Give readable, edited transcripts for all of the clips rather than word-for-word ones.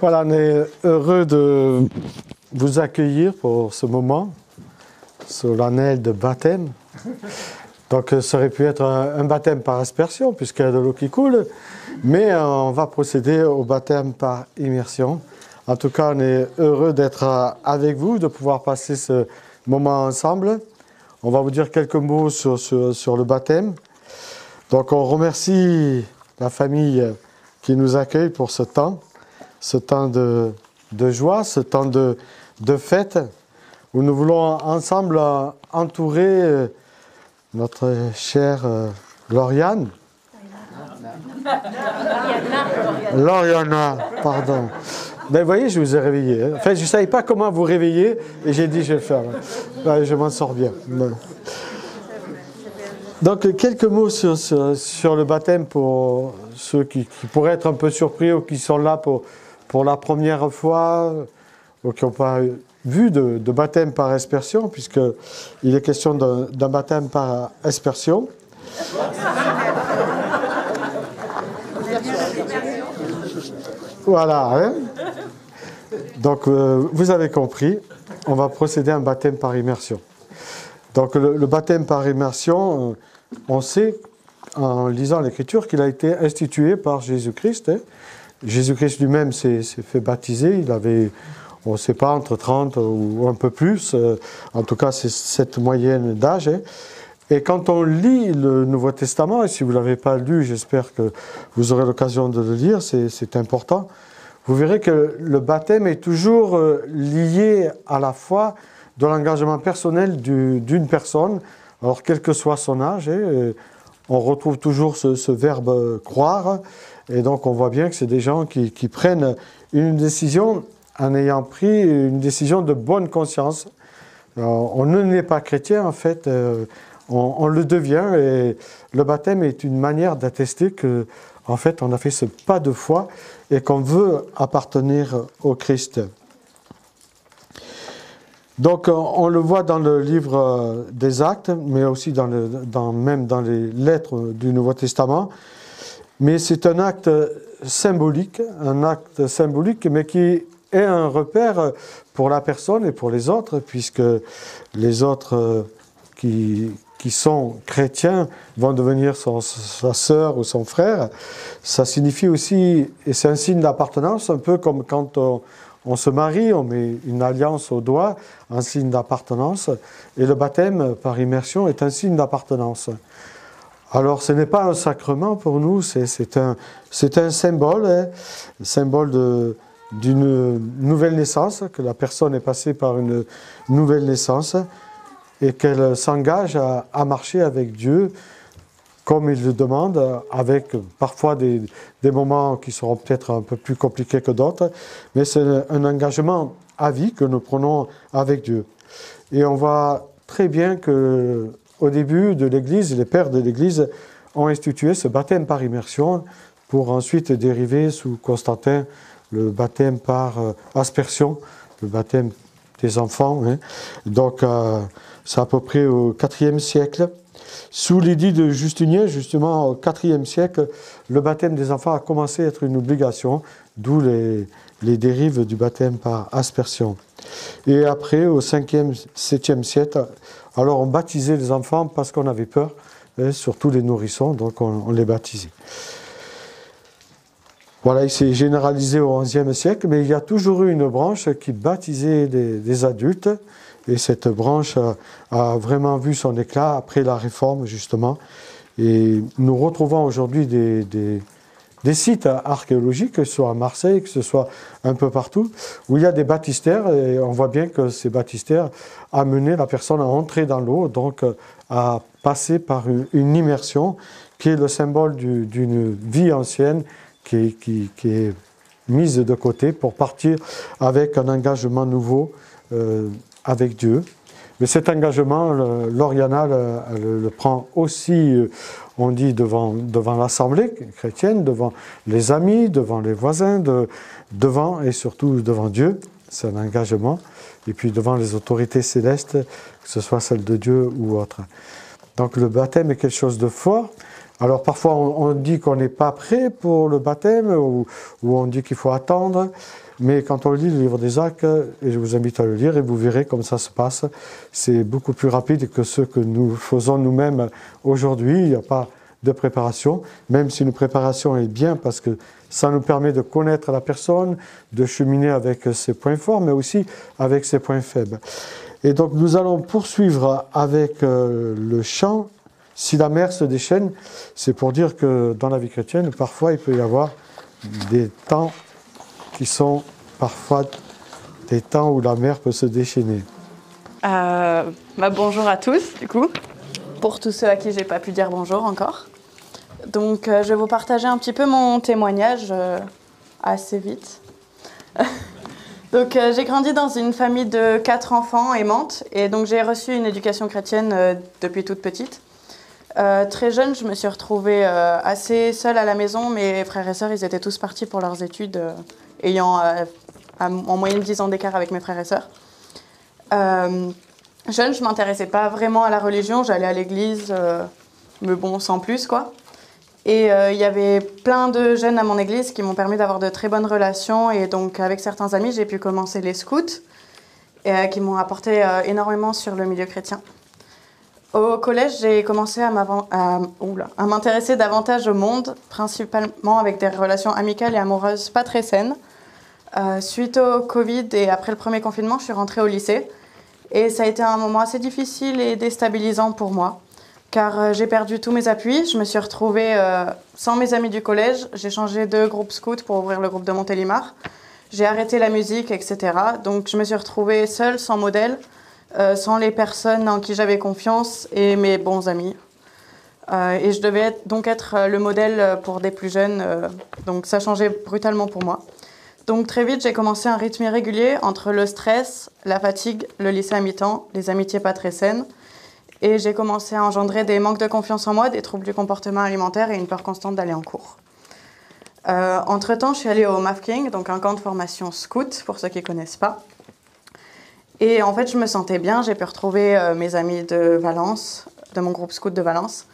Voilà, on est heureux de vous accueillir pour ce moment solennel de baptême. Donc ça aurait pu être un baptême par aspersion puisqu'il y a de l'eau qui coule, mais on va procéder au baptême par immersion. En tout cas, on est heureux d'être avec vous, de pouvoir passer ce moment ensemble. On va vous dire quelques mots sur le baptême. Donc on remercie la famille qui nous accueille pour ce temps de joie, ce temps de fête, où nous voulons ensemble entourer notre chère Lauriane. Lauriana, pardon. Ben, vous voyez, je vous ai réveillé. Hein. Enfin, je ne savais pas comment vous réveiller et j'ai dit je vais le faire. Ben, je m'en sors bien. Donc, quelques mots sur le baptême pour ceux qui pourraient être un peu surpris ou qui sont là pour la première fois ou qui n'ont pas vu de baptême par aspersion, puisqu'il est question d'un baptême par aspersion. Voilà. Hein? Donc, vous avez compris, on va procéder à un baptême par immersion. Donc, le baptême par immersion, on sait, en lisant l'Écriture, qu'il a été institué par Jésus-Christ. Hein? Jésus-Christ lui-même s'est fait baptiser. Il avait, on ne sait pas, entre 30 ou un peu plus. En tout cas, c'est cette moyenne d'âge. Hein? Et quand on lit le Nouveau Testament, et si vous ne l'avez pas lu, j'espère que vous aurez l'occasion de le lire, c'est important, vous verrez que le baptême est toujours lié à la foi de l'engagement personnel d'une personne, alors quel que soit son âge. Hein, on retrouve toujours ce verbe « croire », et donc on voit bien que c'est des gens qui prennent une décision en ayant pris une décision de bonne conscience. Alors, on ne n'est pas chrétien, en fait, on le devient, et le baptême est une manière d'attester que, en fait, on a fait ce pas de foi et qu'on veut appartenir au Christ. Donc, on le voit dans le livre des Actes, mais aussi même dans les lettres du Nouveau Testament. Mais c'est un acte symbolique, mais qui est un repère pour la personne et pour les autres, puisque les autres qui sont chrétiens vont devenir sa sœur ou son frère. Ça signifie aussi, et c'est un signe d'appartenance, un peu comme quand on se marie, on met une alliance au doigt, un signe d'appartenance, et le baptême par immersion est un signe d'appartenance. Alors ce n'est pas un sacrement pour nous, c'est un symbole, hein, symbole d'une nouvelle naissance, que la personne est passée par une nouvelle naissance, et qu'elle s'engage à marcher avec Dieu comme il le demande, avec parfois des moments qui seront peut-être un peu plus compliqués que d'autres, mais c'est un engagement à vie que nous prenons avec Dieu. Et on voit très bien qu'au début de l'Église, les pères de l'Église ont institué ce baptême par immersion pour ensuite dériver sous Constantin le baptême par aspersion, le baptême des enfants. Hein. Donc, c'est à peu près au IVe siècle. Sous l'édit de Justinien, justement, au IVe siècle, le baptême des enfants a commencé à être une obligation, d'où les dérives du baptême par aspersion. Et après, au 5e, 7e siècle, alors on baptisait les enfants parce qu'on avait peur, hein, surtout les nourrissons, donc on les baptisait. Voilà, il s'est généralisé au XIe siècle, mais il y a toujours eu une branche qui baptisait des adultes, et cette branche a vraiment vu son éclat après la Réforme, justement. Et nous retrouvons aujourd'hui des sites archéologiques, que ce soit à Marseille, que ce soit un peu partout, où il y a des baptistères, et on voit bien que ces baptistères amenaient la personne à entrer dans l'eau, donc à passer par une immersion, qui est le symbole d'une vie ancienne, qui est mise de côté pour partir avec un engagement nouveau avec Dieu. Mais cet engagement, Lauriana le prend aussi, on dit, devant l'assemblée chrétienne, devant les amis, devant les voisins, devant et surtout devant Dieu. C'est un engagement. Et puis devant les autorités célestes, que ce soit celles de Dieu ou autres. Donc le baptême est quelque chose de fort. Alors parfois on dit qu'on n'est pas prêt pour le baptême ou on dit qu'il faut attendre, mais quand on lit le livre des Actes, et je vous invite à le lire et vous verrez comme ça se passe, c'est beaucoup plus rapide que ce que nous faisons nous-mêmes aujourd'hui. Il n'y a pas de préparation, même si une préparation est bien parce que ça nous permet de connaître la personne, de cheminer avec ses points forts, mais aussi avec ses points faibles. Et donc nous allons poursuivre avec le chant « Si la mer se déchaîne », c'est pour dire que dans la vie chrétienne, parfois il peut y avoir des temps qui sont parfois des temps où la mer peut se déchaîner. Bonjour à tous, du coup, pour tous ceux à qui j'ai pas pu dire bonjour encore. Donc je vais vous partager un petit peu mon témoignage assez vite. Donc j'ai grandi dans une famille de 4 enfants aimantes et donc j'ai reçu une éducation chrétienne depuis toute petite. Très jeune, je me suis retrouvée assez seule à la maison. Mes frères et sœurs, ils étaient tous partis pour leurs études, ayant en moyenne 10 ans d'écart avec mes frères et sœurs. Jeune, je ne m'intéressais pas vraiment à la religion, j'allais à l'église, mais bon, sans plus, quoi. Et il y avait plein de jeunes à mon église qui m'ont permis d'avoir de très bonnes relations. Et donc, avec certains amis, j'ai pu commencer les scouts, qui m'ont apporté énormément sur le milieu chrétien. Au collège, j'ai commencé à m'intéresser davantage au monde, principalement avec des relations amicales et amoureuses pas très saines. Suite au Covid et après le premier confinement, je suis rentrée au lycée. Et ça a été un moment assez difficile et déstabilisant pour moi, car j'ai perdu tous mes appuis. Je me suis retrouvée sans mes amis du collège. J'ai changé de groupe scout pour ouvrir le groupe de Montélimar. J'ai arrêté la musique, etc. Donc je me suis retrouvée seule, sans modèle, sans les personnes en qui j'avais confiance et mes bons amis. Et je devais donc être le modèle pour des plus jeunes. Donc ça changeait brutalement pour moi. Donc très vite, j'ai commencé un rythme irrégulier entre le stress, la fatigue, le lycée à mi-temps, les amitiés pas très saines. Et j'ai commencé à engendrer des manques de confiance en moi, des troubles du comportement alimentaire et une peur constante d'aller en cours. Entre-temps, je suis allée au MAFKING, donc un camp de formation scout, pour ceux qui ne connaissent pas. Et en fait, je me sentais bien. J'ai pu retrouver mes amis de Valence, de mon groupe scout de Valence,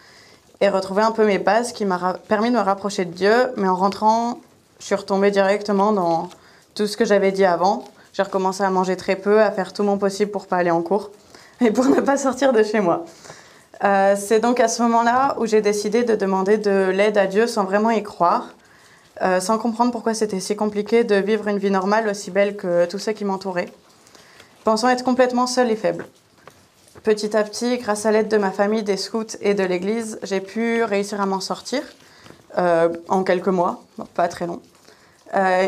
et retrouver un peu mes bases qui m'ont permis de me rapprocher de Dieu. Mais en rentrant, je suis retombée directement dans tout ce que j'avais dit avant. J'ai recommencé à manger très peu, à faire tout mon possible pour ne pas aller en cours et pour ne pas sortir de chez moi. C'est donc à ce moment-là où j'ai décidé de demander de l'aide à Dieu sans vraiment y croire, sans comprendre pourquoi c'était si compliqué de vivre une vie normale aussi belle que tous ceux qui m'entouraient, pensant être complètement seule et faible. Petit à petit, grâce à l'aide de ma famille, des scouts et de l'église, j'ai pu réussir à m'en sortir en quelques mois, pas très long.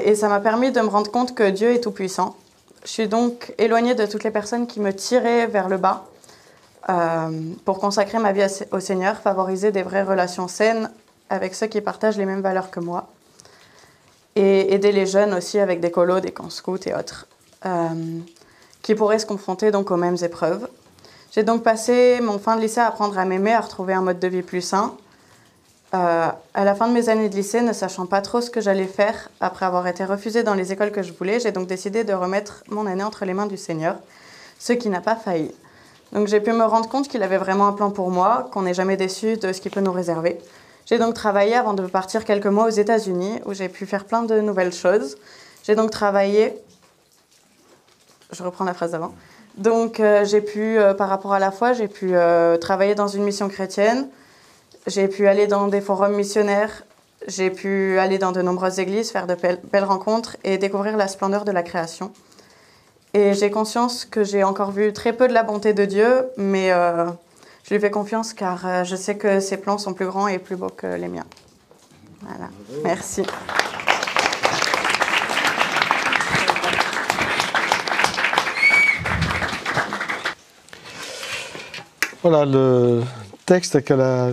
Et ça m'a permis de me rendre compte que Dieu est tout-puissant. Je suis donc éloignée de toutes les personnes qui me tiraient vers le bas pour consacrer ma vie au Seigneur, favoriser des vraies relations saines avec ceux qui partagent les mêmes valeurs que moi et aider les jeunes aussi avec des colos, des camps scouts et autres qui pourraient se confronter donc aux mêmes épreuves. J'ai donc passé mon fin de lycée à apprendre à m'aimer, à retrouver un mode de vie plus sain. À la fin de mes années de lycée, ne sachant pas trop ce que j'allais faire, après avoir été refusée dans les écoles que je voulais, j'ai donc décidé de remettre mon année entre les mains du Seigneur, ce qui n'a pas failli. Donc j'ai pu me rendre compte qu'il avait vraiment un plan pour moi, qu'on n'est jamais déçu de ce qu'il peut nous réserver. J'ai donc travaillé avant de partir quelques mois aux États-Unis, où j'ai pu faire plein de nouvelles choses. J'ai donc travaillé... Je reprends la phrase d'avant. Donc j'ai pu, par rapport à la foi, j'ai pu travailler dans une mission chrétienne. J'ai pu aller dans des forums missionnaires, j'ai pu aller dans de nombreuses églises, faire de belles rencontres et découvrir la splendeur de la création. Et j'ai conscience que j'ai encore vu très peu de la bonté de Dieu, mais je lui fais confiance car je sais que ses plans sont plus grands et plus beaux que les miens. Voilà, merci. Voilà, le texte qu'elle a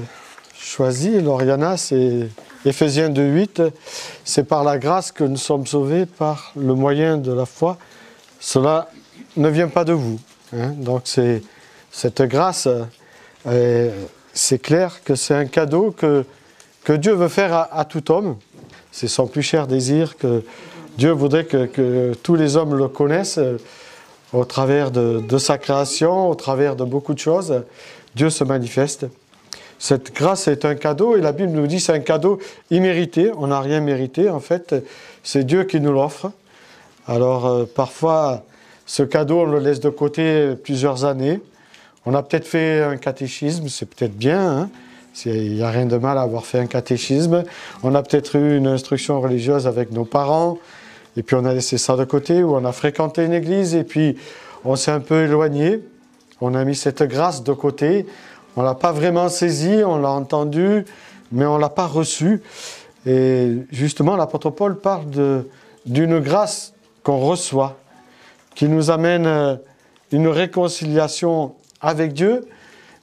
choisi, Lauriana, c'est Éphésiens 2:8. C'est par la grâce que nous sommes sauvés par le moyen de la foi. Cela ne vient pas de vous. Donc c'est cette grâce, c'est clair que c'est un cadeau que Dieu veut faire à tout homme. C'est son plus cher désir que Dieu voudrait que tous les hommes le connaissent au travers de sa création, au travers de beaucoup de choses. Dieu se manifeste. Cette grâce est un cadeau et la Bible nous dit que c'est un cadeau immérité. On n'a rien mérité. En fait, c'est Dieu qui nous l'offre. Alors, parfois, ce cadeau, on le laisse de côté plusieurs années. On a peut-être fait un catéchisme, c'est peut-être bien. Hein. Il n'y a rien de mal à avoir fait un catéchisme. On a peut-être eu une instruction religieuse avec nos parents. Et puis, on a laissé ça de côté. Ou on a fréquenté une église et puis on s'est un peu éloigné. On a mis cette grâce de côté. On ne l'a pas vraiment saisie, on l'a entendue, mais on ne l'a pas reçue. Et justement, l'apôtre Paul parle d'une grâce qu'on reçoit, qui nous amène une réconciliation avec Dieu,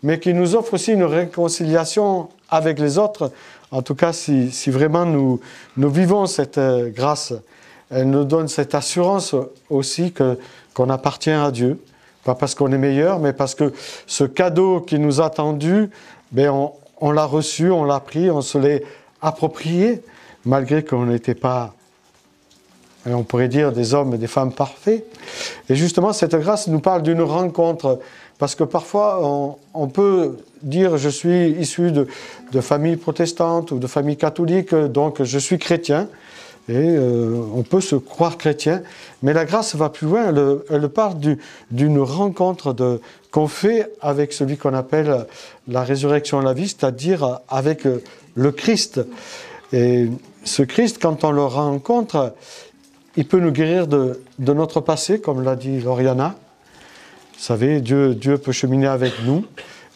mais qui nous offre aussi une réconciliation avec les autres. En tout cas, si vraiment nous vivons cette grâce, elle nous donne cette assurance aussi qu'on appartient à Dieu. Pas parce qu'on est meilleur, mais parce que ce cadeau qui nous a tendu, on l'a reçu, on l'a pris, on se l'est approprié, malgré qu'on n'était pas, on pourrait dire, des hommes et des femmes parfaits. Et justement, cette grâce nous parle d'une rencontre, parce que parfois, on peut dire « je suis issu de famille protestante ou de famille catholique, donc je suis chrétien ». Et on peut se croire chrétien, mais la grâce va plus loin, elle parle d'une rencontre qu'on fait avec celui qu'on appelle la résurrection à la vie, c'est-à-dire avec le Christ. Et ce Christ, quand on le rencontre, il peut nous guérir de notre passé, comme l'a dit Lauriana. Vous savez, Dieu peut cheminer avec nous,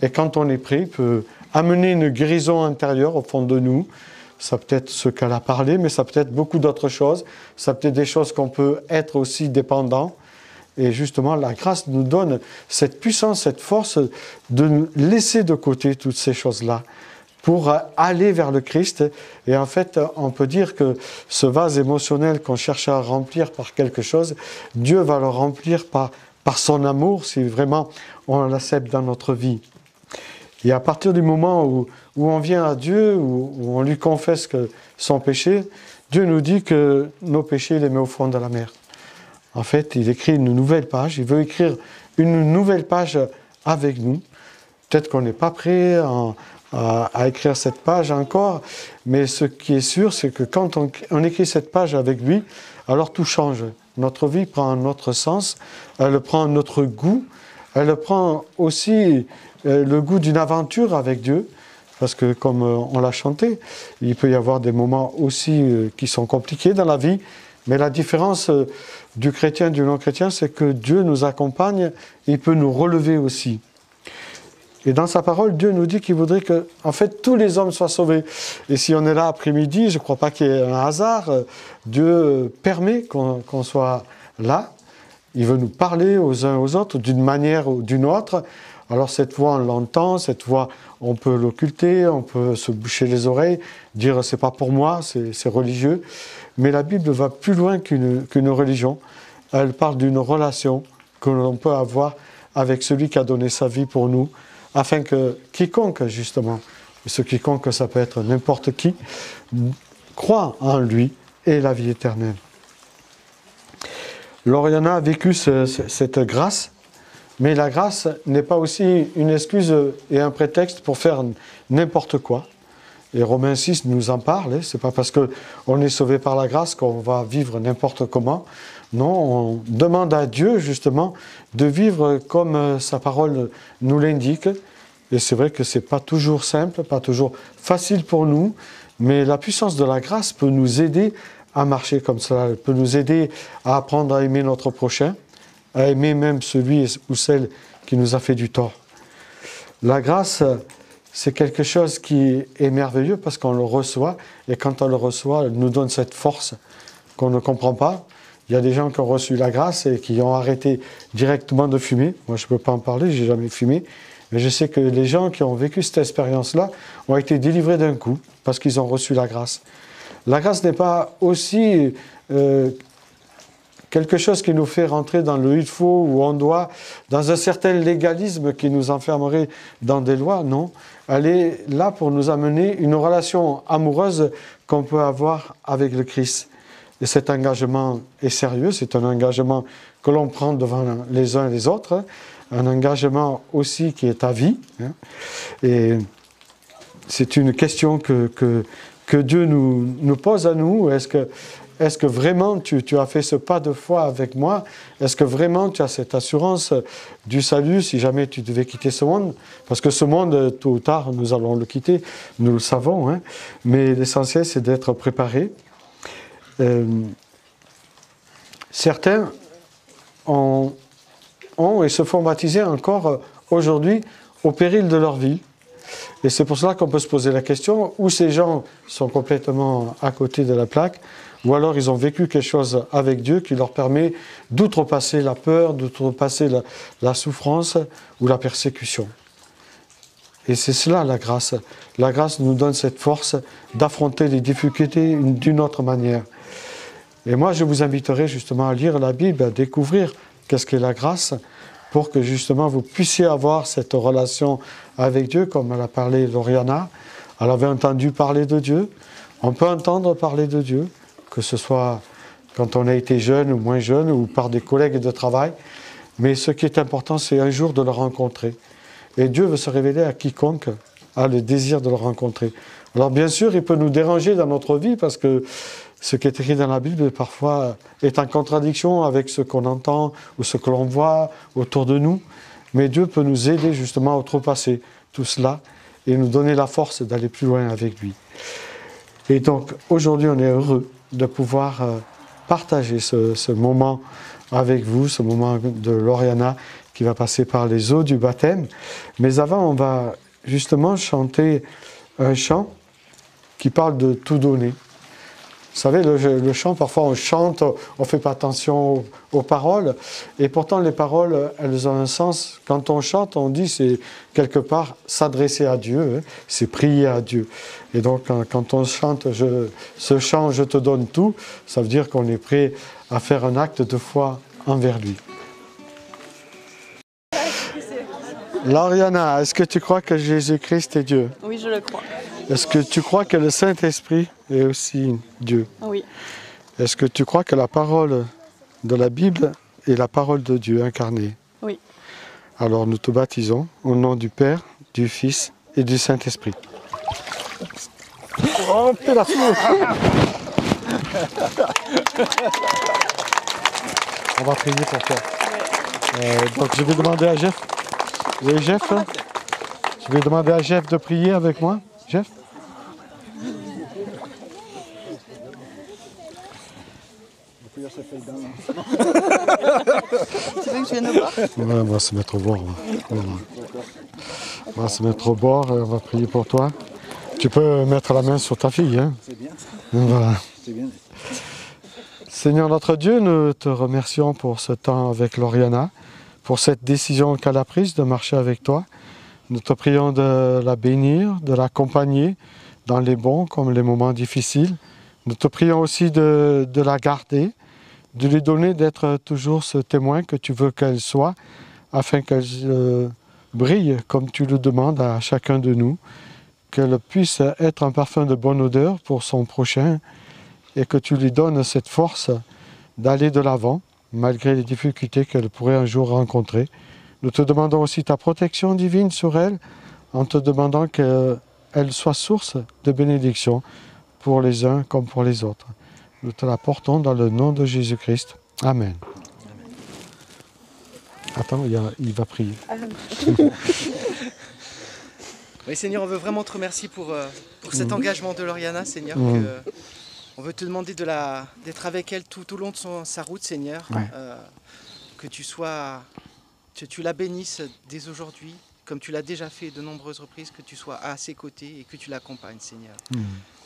et quand on est prêt, il peut amener une guérison intérieure au fond de nous. Ça peut être ce qu'elle a parlé, mais ça peut être beaucoup d'autres choses. Ça peut être des choses qu'on peut être aussi dépendant. Et justement, la grâce nous donne cette puissance, cette force de laisser de côté toutes ces choses-là pour aller vers le Christ. Et en fait, on peut dire que ce vase émotionnel qu'on cherche à remplir par quelque chose, Dieu va le remplir par son amour si vraiment on l'accepte dans notre vie. Et à partir du moment où on vient à Dieu, où on lui confesse son péché, Dieu nous dit que nos péchés, il les met au fond de la mer. En fait, il écrit une nouvelle page, il veut écrire une nouvelle page avec nous. Peut-être qu'on n'est pas prêt à écrire cette page encore, mais ce qui est sûr, c'est que quand on écrit cette page avec lui, alors tout change. Notre vie prend un autre sens, elle prend un autre goût, elle prend aussi le goût d'une aventure avec Dieu, parce que comme on l'a chanté, il peut y avoir des moments aussi qui sont compliqués dans la vie, mais la différence du chrétien et du non-chrétien, c'est que Dieu nous accompagne, il peut nous relever aussi. Et dans sa parole, Dieu nous dit qu'il voudrait que, en fait, tous les hommes soient sauvés. Et si on est là après-midi, je ne crois pas qu'il y ait un hasard, Dieu permet qu'on soit là. Il veut nous parler aux uns aux autres d'une manière ou d'une autre. Alors cette voix, on l'entend, cette voix, on peut l'occulter, on peut se boucher les oreilles, dire c'est pas pour moi, c'est religieux. Mais la Bible va plus loin qu'une religion. Elle parle d'une relation que l'on peut avoir avec celui qui a donné sa vie pour nous, afin que quiconque, justement, et ce quiconque, ça peut être n'importe qui, croit en lui et la vie éternelle. Lauriana a vécu cette grâce, mais la grâce n'est pas aussi une excuse et un prétexte pour faire n'importe quoi. Et Romains 6 nous en parle, c'est pas parce qu'on est sauvé par la grâce qu'on va vivre n'importe comment. Non, on demande à Dieu justement de vivre comme sa parole nous l'indique. Et c'est vrai que c'est pas toujours simple, pas toujours facile pour nous, mais la puissance de la grâce peut nous aider à marcher comme cela. Elle peut nous aider à apprendre à aimer notre prochain, à aimer même celui ou celle qui nous a fait du tort. La grâce, c'est quelque chose qui est merveilleux parce qu'on le reçoit, et quand on le reçoit, elle nous donne cette force qu'on ne comprend pas. Il y a des gens qui ont reçu la grâce et qui ont arrêté directement de fumer. Moi, je ne peux pas en parler, je n'ai jamais fumé. Mais je sais que les gens qui ont vécu cette expérience-là ont été délivrés d'un coup parce qu'ils ont reçu la grâce. La grâce n'est pas aussi quelque chose qui nous fait rentrer dans le il faut ou on doit, dans un certain légalisme qui nous enfermerait dans des lois. Non, elle est là pour nous amener une relation amoureuse qu'on peut avoir avec le Christ. Et cet engagement est sérieux, c'est un engagement que l'on prend devant les uns et les autres, un engagement aussi qui est à vie. Et c'est une question que Dieu nous pose à nous. Est-ce que vraiment tu as fait ce pas de foi avec moi? Est-ce que vraiment tu as cette assurance du salut si jamais tu devais quitter ce monde? Parce que ce monde, tôt ou tard, nous allons le quitter, nous le savons, hein? Mais l'essentiel, c'est d'être préparé. Certains ont et se font baptiser encore aujourd'hui au péril de leur vie. Et c'est pour cela qu'on peut se poser la question, où ces gens sont complètement à côté de la plaque, ou alors ils ont vécu quelque chose avec Dieu qui leur permet d'outrepasser la peur, d'outrepasser la souffrance ou la persécution. Et c'est cela la grâce. La grâce nous donne cette force d'affronter les difficultés d'une autre manière. Et moi, je vous inviterai justement à lire la Bible, à découvrir qu'est-ce qu'est la grâce, pour que justement vous puissiez avoir cette relation avec Dieu, comme elle a parlé Lauriana. Elle avait entendu parler de Dieu. On peut entendre parler de Dieu, que ce soit quand on a été jeune ou moins jeune, ou par des collègues de travail. Mais ce qui est important, c'est un jour de le rencontrer. Et Dieu veut se révéler à quiconque a le désir de le rencontrer. Alors bien sûr, il peut nous déranger dans notre vie, parce que ce qui est écrit dans la Bible, parfois, est en contradiction avec ce qu'on entend ou ce que l'on voit autour de nous. Mais Dieu peut nous aider justement à outrepasser tout cela et nous donner la force d'aller plus loin avec lui. Et donc, aujourd'hui, on est heureux de pouvoir partager ce moment avec vous, ce moment de Lauriana qui va passer par les eaux du baptême. Mais avant, on va justement chanter un chant qui parle de tout donner. Vous savez, le chant, parfois on chante, on ne fait pas attention aux paroles, et pourtant les paroles, elles ont un sens. Quand on chante, on dit c'est quelque part s'adresser à Dieu, hein, c'est prier à Dieu. Et donc quand on chante ce chant « Je te donne tout », ça veut dire qu'on est prêt à faire un acte de foi envers lui. Lauriana, est-ce que tu crois que Jésus-Christ est Dieu? Oui, je le crois. Est-ce que tu crois que le Saint-Esprit est aussi Dieu? Oui. Est-ce que tu crois que la parole de la Bible est la parole de Dieu incarnée? Oui. Alors nous te baptisons au nom du Père, du Fils et du Saint-Esprit. Oh, la On va prier pour toi. Donc je vais demander à Jeff. Vous avez Jeff là? Je vais demander à Jeff de prier avec moi. Jeff? Tu veux que je vienne au bord? Ouais, on va se mettre au bord. On va se mettre au bord et on va prier pour toi. Tu peux mettre la main sur ta fille. Hein? C'est bien ça. Voilà. C'est bien. Seigneur notre Dieu, nous te remercions pour ce temps avec Lauriana, pour cette décision qu'elle a prise de marcher avec toi. Nous te prions de la bénir, de l'accompagner dans les bons comme les moments difficiles. Nous te prions aussi de la garder, de lui donner d'être toujours ce témoin que tu veux qu'elle soit, afin qu'elle brille comme tu le demandes à chacun de nous, qu'elle puisse être un parfum de bonne odeur pour son prochain et que tu lui donnes cette force d'aller de l'avant, malgré les difficultés qu'elle pourrait un jour rencontrer. Nous te demandons aussi ta protection divine sur elle, en te demandant qu'elle soit source de bénédiction pour les uns comme pour les autres. Nous te la portons dans le nom de Jésus-Christ. Amen. Attends, il va prier. Oui, Seigneur, on veut vraiment te remercier pour cet engagement de Lauriana, Seigneur. On veut te demander d'être avec elle tout au long de sa route, Seigneur. Ouais. Que tu la bénisses dès aujourd'hui, comme tu l'as déjà fait de nombreuses reprises, que tu sois à ses côtés et que tu l'accompagnes, Seigneur.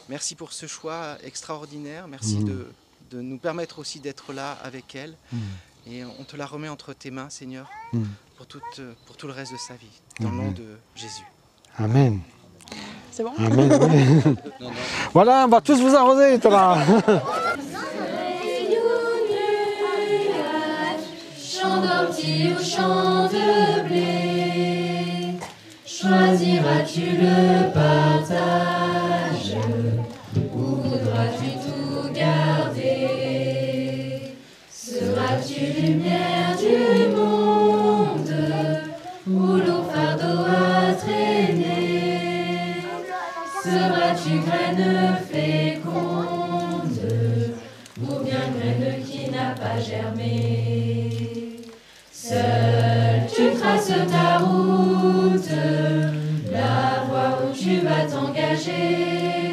Merci pour ce choix extraordinaire. Merci de nous permettre aussi d'être là avec elle. Et on te la remet entre tes mains, Seigneur, pour tout le reste de sa vie. Dans le nom de Jésus. Amen. C'est bon? Amen. Oui. Voilà, on va tous vous arroser, Thomas. Chant d'ortie ou chant de blé, choisiras-tu le partage ou voudras-tu tout garder? Seras-tu lumière du monde ou lourd fardeau à traîner? fermée. Seul tu traces ta route, la voie où tu vas t'engager.